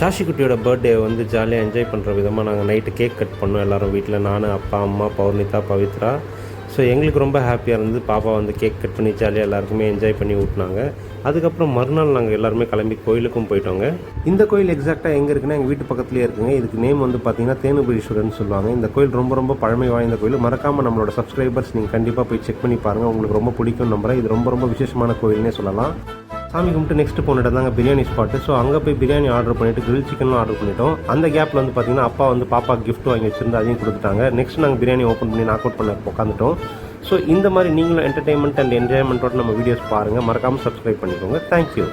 சாஷி குட்டியோட பர்த்டே வந்து ஜாலியாக என்ஜாய் பண்ணுற விதமாக நாங்கள் நைட்டு கேக் கட் பண்ணோம் எல்லோரும் வீட்டில். நான், அப்பா, அம்மா, பௌர்ணிதா, பவித்ரா. ஸோ எங்களுக்கு ரொம்ப ஹாப்பியாக இருந்து பாப்பா வந்து கேக் கட் பண்ணி ஜாலியாக எல்லாருக்குமே என்ஜாய் பண்ணி ஊட்டினாங்க. அதுக்கப்புறம் மறுநாள் நாங்கள் எல்லாருமே கிளம்பி கோயிலுக்கும் போயிட்டோங்க. இந்த கோயில் எக்ஸாக்டாக எங்கே இருக்குன்னா எங்கள் வீட்டு பக்கத்துலேயே இருக்குங்க. இதுக்கு நேம் வந்து பார்த்தீங்கன்னா தேனுபுரீஸ்வரர்னு சொல்லுவாங்க. இந்த கோயில் ரொம்ப ரொம்ப பழமை வாய்ந்த கோயில். மறக்காமல் நம்மளோட சப்ஸ்கிரைபர்ஸ் நீங்கள் கண்டிப்பாக போய் செக் பண்ணி பாருங்கள். உங்களுக்கு ரொம்ப பிடிக்கும் நம்புறேன். இது ரொம்ப ரொம்ப விசேஷமான கோயில்னே சொல்லலாம். சாமி கும்பிட்டு நெக்ஸ்ட் போன இடம் தாங்க பிரியாணி ஸ்பாட்டு. ஸோ அங்கே போய் பிரியாணி ஆர்டர் பண்ணிவிட்டு கிரில் சிக்கனும் ஆர்டர் பண்ணிட்டோம். அந்த கேப்பில் வந்து பார்த்தீங்கன்னா அப்பா வந்து பாப்பா கிஃப்ட் வாங்கி வச்சிருந்து அதையும் கொடுத்துட்டாங்க. நெக்ஸ்ட் நாங்கள் பிரியாணி ஓப்பன் பண்ணி நாக் அவுட் பண்ண உட்காந்துட்டோம். ஸோ இந்த மாதிரி நீங்களும் என்டர்டைன்மெண்ட் அண்ட் என்ஜாய்மெண்ட்டோட நம்ம வீடியோஸ் பாருங்கள். மறக்காமல் சப்ஸ்கிரைப் பண்ணிக்கோங்க. தேங்க்யூ.